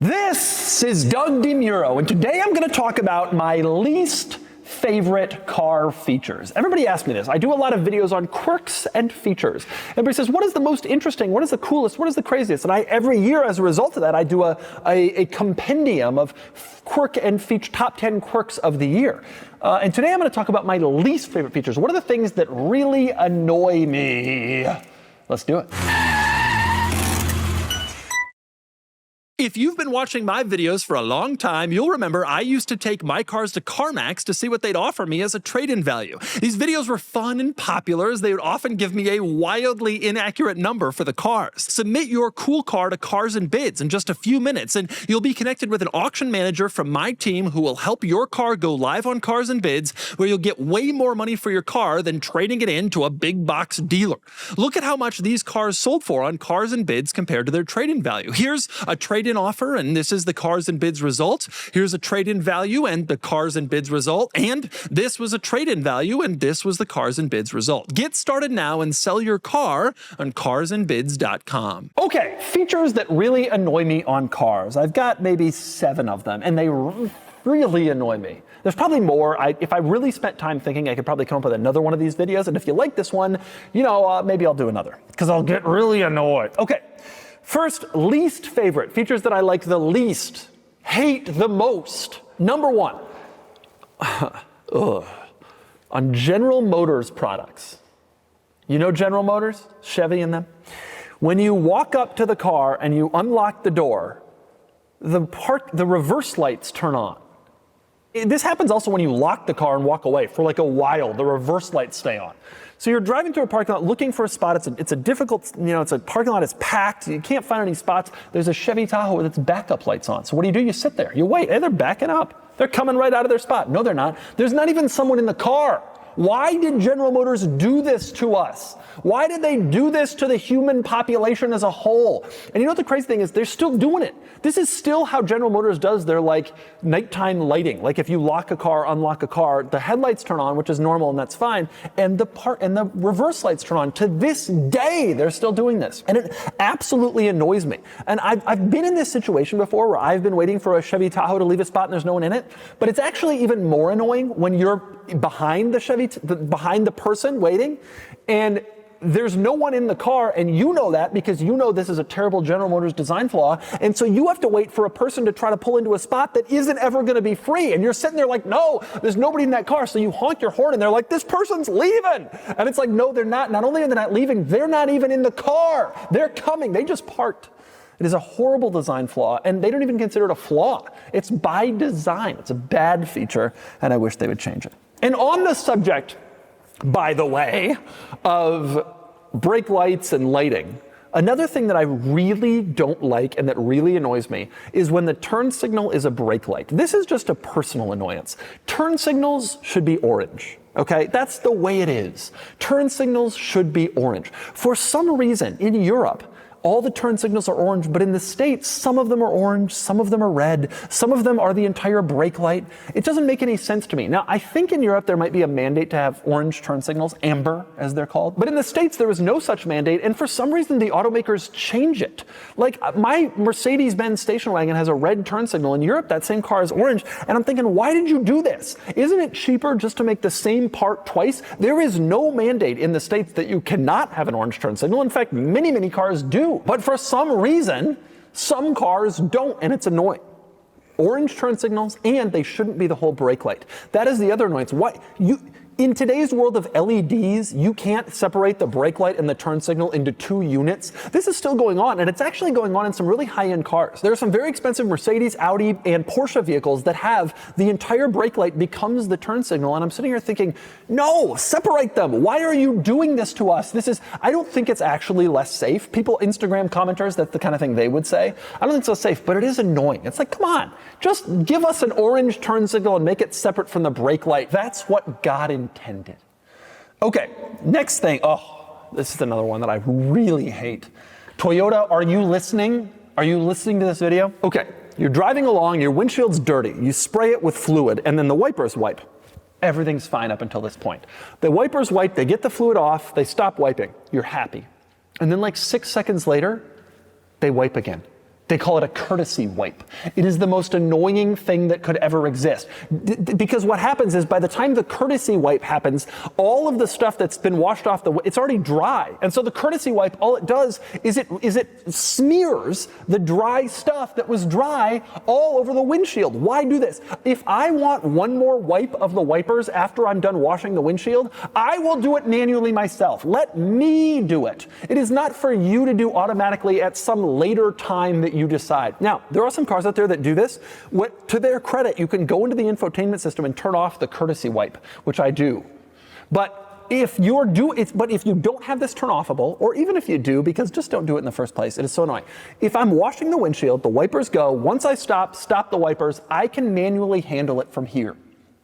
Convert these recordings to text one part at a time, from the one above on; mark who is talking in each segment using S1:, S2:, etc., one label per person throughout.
S1: This is Doug DeMuro, and today I'm going to talk about my least favorite car features. Everybody asks me this. I do a lot of videos on quirks and features. Everybody says, what is the most interesting? What is the coolest? What is the craziest? And every year, as a result of that, I do a compendium of quirk and feature, top 10 quirks of the year. And today I'm going to talk about my least favorite features. What are the things that really annoy me? Let's do it.
S2: If you've been watching my videos for a long time, you'll remember I used to take my cars to CarMax to see what they'd offer me as a trade-in value. These videos were fun and popular as they would often give me a wildly inaccurate number for the cars. Submit your cool car to Cars and Bids in just a few minutes, and you'll be connected with an auction manager from my team who will help your car go live on Cars and Bids, where you'll get way more money for your car than trading it in to a big box dealer. Look at how much these cars sold for on Cars and Bids compared to their trade-in value. Here's a trade-in offer, and this is the Cars and Bids result. Here's a trade-in value and the Cars and Bids result, and this was a trade-in value and this was the Cars and Bids result. Get started now and sell your car on carsandbids.com.
S1: Okay, features that really annoy me on cars. I've got maybe 7 of them, and they really annoy me. There's probably more. If I really spent time thinking, I could probably come up with another one of these videos, and if you like this one, maybe I'll do another, because I'll get really annoyed. Okay. First, least favorite, features that I like the least, hate the most. Number 1, on General Motors products. You know General Motors? Chevy in them? When you walk up to the car and you unlock the door, the reverse lights turn on. This happens also when you lock the car and walk away for like a while, the reverse lights stay on. So you're driving through a parking lot looking for a spot. It's a difficult, it's a parking lot, it's packed. You can't find any spots. There's a Chevy Tahoe with its backup lights on. So what do? You sit there, you wait. Hey, they're backing up. They're coming right out of their spot. No, they're not. There's not even someone in the car. Why did General Motors do this to us? Why did they do this to the human population as a whole? And you know what the crazy thing is? They're still doing it. This is still how General Motors does their nighttime lighting. Like if you lock a car, unlock a car, the headlights turn on, which is normal and that's fine, and the reverse lights turn on. To this day, they're still doing this. And it absolutely annoys me. And I've been in this situation before where I've been waiting for a Chevy Tahoe to leave a spot and there's no one in it. But it's actually even more annoying when you're behind behind the person waiting, and there's no one in the car, and you know that because you know this is a terrible General Motors design flaw, and so you have to wait for a person to try to pull into a spot that isn't ever going to be free, and you're sitting there like, no, there's nobody in that car, so you honk your horn, and they're like, this person's leaving, and it's like, no, they're not. Not only are they not leaving, they're not even in the car. They're coming. They just parked. It is a horrible design flaw, and they don't even consider it a flaw. It's by design. It's a bad feature, and I wish they would change it. And on the subject, by the way, of brake lights and lighting, another thing that I really don't like and that really annoys me is when the turn signal is a brake light. This is just a personal annoyance. Turn signals should be orange. Okay, that's the way it is. Turn signals should be orange. For some reason, in Europe, all the turn signals are orange, but in the States, some of them are orange, some of them are red, some of them are the entire brake light. It doesn't make any sense to me. Now, I think in Europe there might be a mandate to have orange turn signals, amber as they're called. But in the States, there was no such mandate, and for some reason, the automakers change it. Like, my Mercedes-Benz station wagon has a red turn signal. In Europe, that same car is orange, and I'm thinking, why did you do this? Isn't it cheaper just to make the same part twice? There is no mandate in the States that you cannot have an orange turn signal. In fact, many, many cars do. But for some reason, some cars don't, and it's annoying. Orange turn signals, and they shouldn't be the whole brake light. That is the other annoyance. In today's world of LEDs, you can't separate the brake light and the turn signal into 2 units. This is still going on, and it's actually going on in some really high-end cars. There are some very expensive Mercedes, Audi, and Porsche vehicles that have the entire brake light becomes the turn signal, and I'm sitting here thinking, no, separate them. Why are you doing this to us? I don't think it's actually less safe. People, Instagram commenters, that's the kind of thing they would say. I don't think it's so safe, but it is annoying. It's like, come on, just give us an orange turn signal and make it separate from the brake light. That's what God intended. Okay, next thing. Oh, this is another one that I really hate. Toyota, are you listening? Are you listening to this video? Okay, you're driving along, your windshield's dirty. You spray it with fluid, and then the wipers wipe. Everything's fine up until this point. The wipers wipe, they get the fluid off, they stop wiping. You're happy. And then like 6 seconds later, they wipe again. They call it a courtesy wipe. It is the most annoying thing that could ever exist. Because what happens is by the time the courtesy wipe happens, all of the stuff that's been washed off it's already dry. And so the courtesy wipe, all it does is it smears the dry stuff that was dry all over the windshield. Why do this? If I want one more wipe of the wipers after I'm done washing the windshield, I will do it manually myself. Let me do it. It is not for you to do automatically at some later time that you decide. Now, there are some cars out there that do this. To their credit, you can go into the infotainment system and turn off the courtesy wipe, which I do. But if you don't have this turn offable, or even if you do, because just don't do it in the first place, it is so annoying. If I'm washing the windshield, the wipers go. Once I stop the wipers, I can manually handle it from here.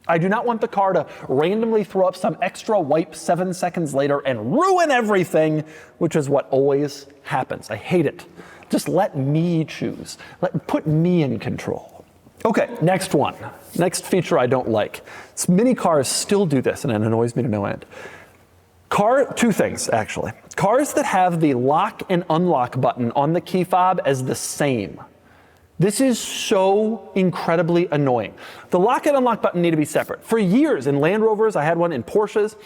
S1: I do not want the car to randomly throw up some extra wipe 7 seconds later and ruin everything, which is what always happens. I hate it. Just let me choose. Put me in control. Okay, next one. Next feature I don't like. Many cars still do this, and it annoys me to no end. Two things, actually. Cars that have the lock and unlock button on the key fob as the same. This is so incredibly annoying. The lock and unlock button need to be separate. For years in Land Rovers, I had one in Porsches,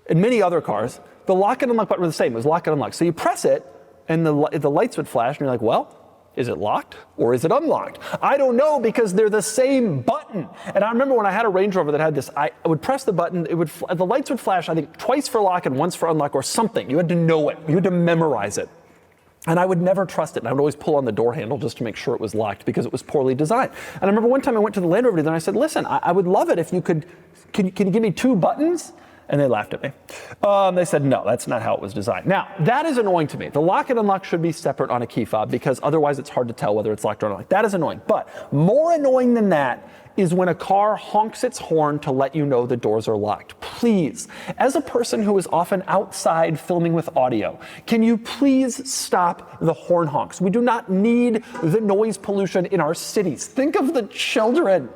S1: and many other cars, the lock and unlock button were the same. It was lock and unlock. So you press it, and the lights would flash, and you're like, well, is it locked or is it unlocked? I don't know, because they're the same button. And I remember when I had a Range Rover that had this, I would press the button, the lights would flash, I think twice for lock and once for unlock or something. You had to know it. You had to memorize it. And I would never trust it. And I would always pull on the door handle just to make sure it was locked because it was poorly designed. And I remember one time I went to the Land Rover dealer and I said, listen, I would love it if you can you give me 2 buttons? And they laughed at me. They said, no, that's not how it was designed. Now, that is annoying to me. The lock and unlock should be separate on a key fob because otherwise it's hard to tell whether it's locked or unlocked. That is annoying. But more annoying than that is when a car honks its horn to let you know the doors are locked. Please, as a person who is often outside filming with audio, can you please stop the horn honks? We do not need the noise pollution in our cities. Think of the children.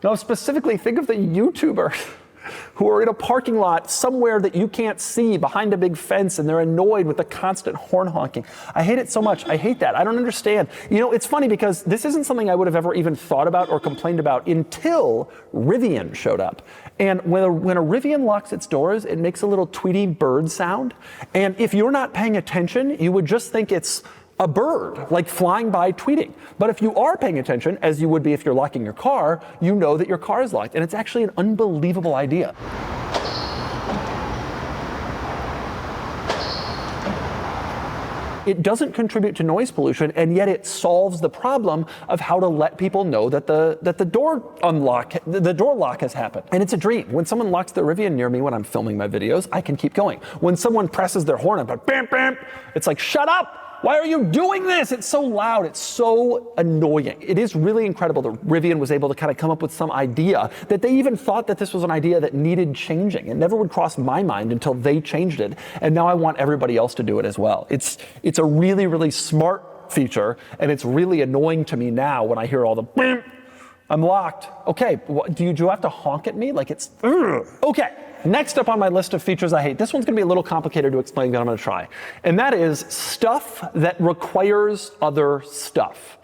S1: No, specifically, think of the YouTubers who are in a parking lot somewhere that you can't see behind a big fence, and they're annoyed with the constant horn honking. I hate it so much. I hate that. I don't understand. You know, it's funny because this isn't something I would have ever even thought about or complained about until Rivian showed up. And when a Rivian locks its doors, it makes a little tweety bird sound. And if you're not paying attention, you would just think it's a bird, like flying by tweeting. But if you are paying attention, as you would be if you're locking your car, you know that your car is locked. And it's actually an unbelievable idea. It doesn't contribute to noise pollution, and yet it solves the problem of how to let people know that the door lock has happened. And it's a dream. When someone locks their Rivian near me when I'm filming my videos, I can keep going. When someone presses their horn, I'm like, bam, bam, it's like, shut up! Why are you doing this? It's so loud. It's so annoying. It is really incredible that Rivian was able to kind of come up with some idea that they even thought that this was an idea that needed changing. It never would cross my mind until they changed it. And now I want everybody else to do it as well. It's a really, really smart feature. And it's really annoying to me now when I hear all the bam, I'm locked. Okay, do you have to honk at me? Like it's, ugh. Okay. Next up on my list of features I hate, this one's going to be a little complicated to explain, but I'm going to try. And that is stuff that requires other stuff.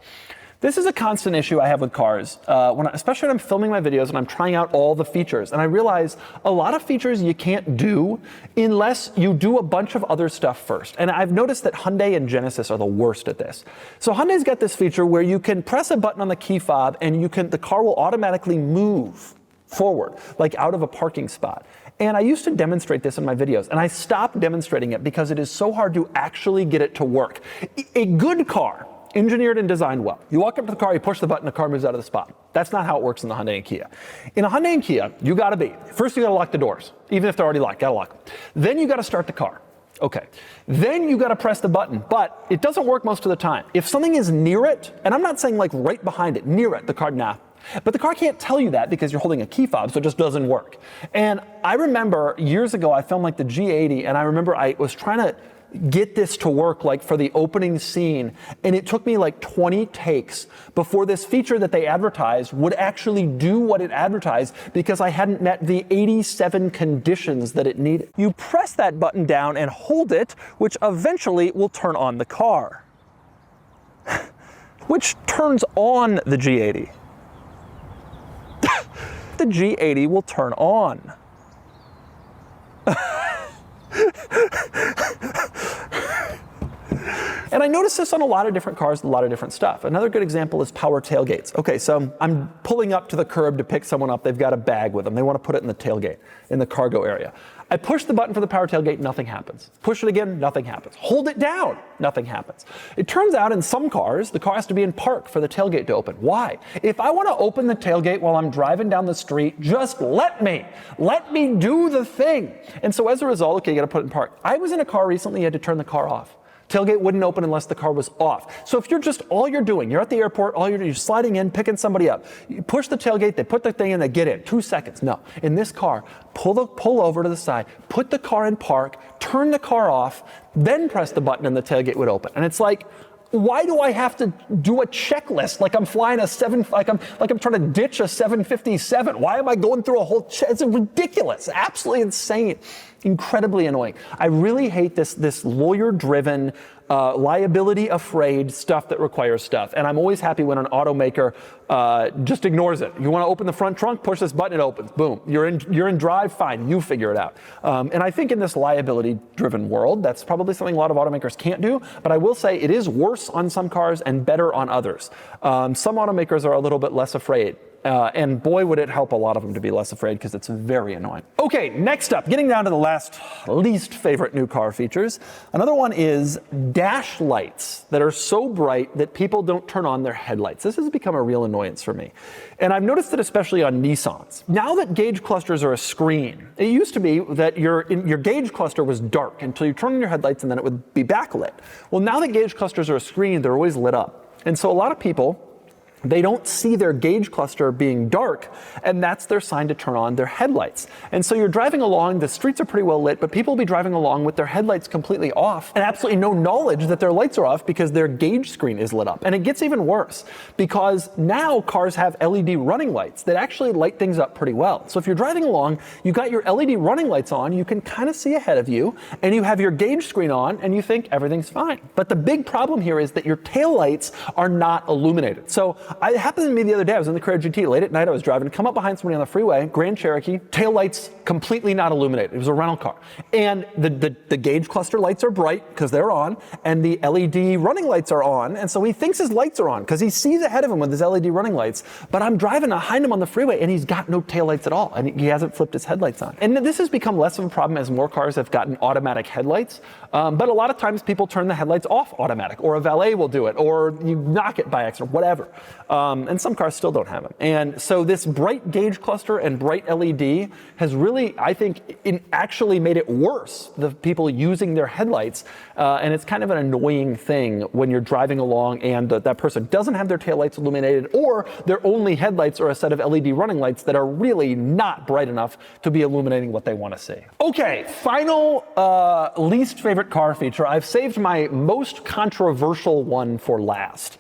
S1: This is a constant issue I have with cars, especially when I'm filming my videos and I'm trying out all the features. And I realize a lot of features you can't do unless you do a bunch of other stuff first. And I've noticed that Hyundai and Genesis are the worst at this. So Hyundai's got this feature where you can press a button on the key fob and the car will automatically move forward, like out of a parking spot. And I used to demonstrate this in my videos, and I stopped demonstrating it because it is so hard to actually get it to work. A good car, engineered and designed well. You walk up to the car, you push the button, the car moves out of the spot. That's not how it works in the Hyundai and Kia. In a Hyundai and Kia, first you gotta lock the doors. Even if they're already locked, gotta lock them. Then you gotta start the car. Okay. Then you gotta press the button, but it doesn't work most of the time. If something is near it, and I'm not saying like right behind it, near it, the car, nah. But the car can't tell you that because you're holding a key fob, so it just doesn't work. And I remember years ago, I filmed like the G80, and I remember I was trying to get this to work like for the opening scene, and it took me like 20 takes before this feature that they advertised would actually do what it advertised because I hadn't met the 87 conditions that it needed. You press that button down and hold it, which eventually will turn on the car. which turns on the G80. The G80 will turn on. And I noticed this on a lot of different cars, a lot of different stuff. Another good example is power tailgates. Okay, so I'm pulling up to the curb to pick someone up. They've got a bag with them. They want to put it in the tailgate, in the cargo area. I push the button for the power tailgate, nothing happens. Push it again, nothing happens. Hold it down, nothing happens. It turns out in some cars, the car has to be in park for the tailgate to open. Why? If I want to open the tailgate while I'm driving down the street, just let me do the thing. And so as a result, okay, you got to put it in park. I was in a car recently, you had to turn the car off. Tailgate wouldn't open unless the car was off. So if you're just, all you're doing, you're at the airport, you're sliding in, picking somebody up. You push the tailgate, they put the thing in, they get in. 2 seconds. No. In this car, pull over to the side, put the car in park, turn the car off, then press the button and the tailgate would open. And it's like, why do I have to do a checklist like I'm flying like I'm trying to ditch a 757? Why am I going through a whole it's ridiculous, absolutely insane, incredibly annoying. I really hate this lawyer-driven, liability-afraid stuff that requires stuff. And I'm always happy when an automaker just ignores it. You want to open the front trunk, push this button, it opens. Boom. You're in drive, fine. You figure it out. And I think in this liability-driven world, that's probably something a lot of automakers can't do. But I will say it is worse on some cars and better on others. Some automakers are a little bit less afraid. And boy, would it help a lot of them to be less afraid because it's very annoying. Okay, next up, getting down to the least favorite new car features. Another one is dash lights that are so bright that people don't turn on their headlights. This has become a real annoyance for me. And I've noticed it especially on Nissans. Now that gauge clusters are a screen, it used to be that your gauge cluster was dark until you turn on your headlights and then it would be backlit. Well, now that gauge clusters are a screen, they're always lit up. And so a lot of people, they don't see their gauge cluster being dark, and that's their sign to turn on their headlights. And so you're driving along, the streets are pretty well lit, but people will be driving along with their headlights completely off and absolutely no knowledge that their lights are off because their gauge screen is lit up. And it gets even worse because now cars have LED running lights that actually light things up pretty well. So if you're driving along, you got your LED running lights on, you can kind of see ahead of you, and you have your gauge screen on, and you think everything's fine. But the big problem here is that your taillights are not illuminated. So it happened to me the other day. I was in the Carrera GT late at night. I was driving to come up behind somebody on the freeway, Grand Cherokee, taillights completely not illuminated. It was a rental car. And the gauge cluster lights are bright because they're on, and the LED running lights are on. And so he thinks his lights are on because he sees ahead of him with his LED running lights. But I'm driving behind him on the freeway, and he's got no taillights at all. And he hasn't flipped his headlights on. And this has become less of a problem as more cars have gotten automatic headlights. But a lot of times people turn the headlights off automatic, or a valet will do it, or you knock it by accident, whatever. And some cars still don't have them. And so this bright gauge cluster and bright LED has really, I think, actually made it worse, the people using their headlights. And it's kind of an annoying thing when you're driving along and that person doesn't have their taillights illuminated, or their only headlights are a set of LED running lights that are really not bright enough to be illuminating what they want to see. Okay, final least favorite car feature. I've saved my most controversial one for last.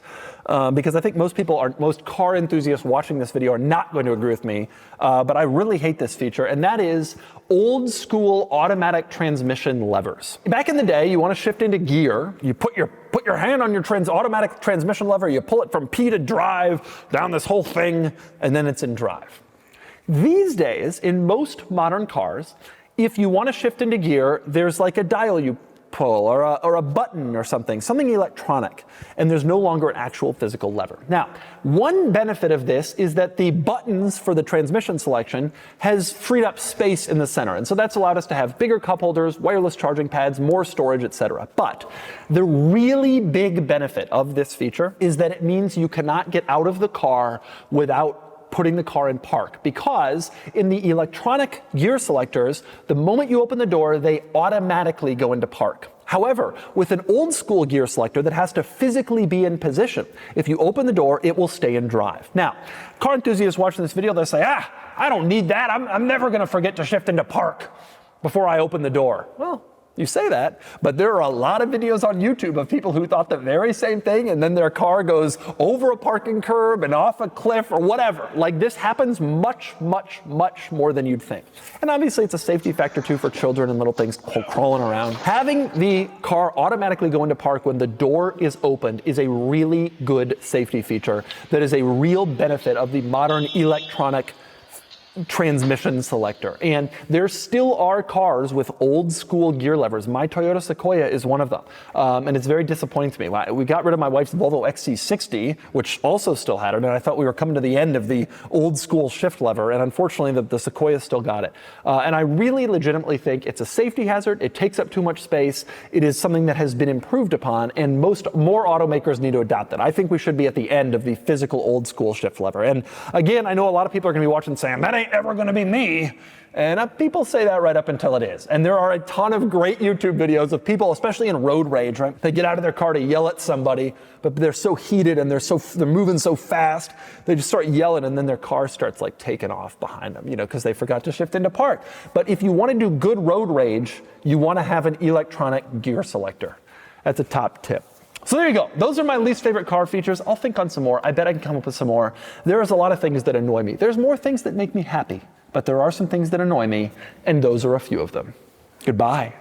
S1: Because I think most car enthusiasts watching this video are not going to agree with me, but I really hate this feature, and that is old school automatic transmission levers. Back in the day, you want to shift into gear, you put your hand on your automatic transmission lever, you pull it from P to drive, down this whole thing, and then it's in drive. These days, in most modern cars, if you want to shift into gear, there's like a dial you pull or a button or something electronic, and there's no longer an actual physical lever. Now, one benefit of this is that the buttons for the transmission selection has freed up space in the center, and so that's allowed us to have bigger cup holders, wireless charging pads, more storage, etc. But the really big benefit of this feature is that it means you cannot get out of the car without putting the car in park, because in the electronic gear selectors, the moment you open the door, they automatically go into park. However, with an old school gear selector that has to physically be in position, if you open the door, it will stay in drive. Now, car enthusiasts watching this video, they'll say, I don't need that. I'm never going to forget to shift into park before I open the door. Well, You say that, but there are a lot of videos on YouTube of people who thought the very same thing, and then their car goes over a parking curb and off a cliff or whatever. Like, this happens much, much, much more than you'd think. And obviously it's a safety factor too for children and little things crawling around. Having the car automatically go into park when the door is opened is a really good safety feature that is a real benefit of the modern electronic transmission selector. And there still are cars with old school gear levers. My Toyota Sequoia is one of them. And it's very disappointing to me. We got rid of my wife's Volvo XC60, which also still had it, and I thought we were coming to the end of the old school shift lever, and unfortunately the Sequoia still got it. And I really legitimately think it's a safety hazard. It takes up too much space. It is something that has been improved upon, and more automakers need to adopt it. I think we should be at the end of the physical old school shift lever. And again, I know a lot of people are going to be watching saying, that ain't ever going to be me. And people say that right up until it is. And there are a ton of great YouTube videos of people, especially in road rage, right? They get out of their car to yell at somebody, but they're so heated and they're moving so fast, they just start yelling, and then their car starts like taking off behind them, because they forgot to shift into park. But if you want to do good road rage, you want to have an electronic gear selector. That's a top tip. So there you go. Those are my least favorite car features. I'll think on some more. I bet I can come up with some more. There's a lot of things that annoy me. There's more things that make me happy, but there are some things that annoy me, and those are a few of them. Goodbye.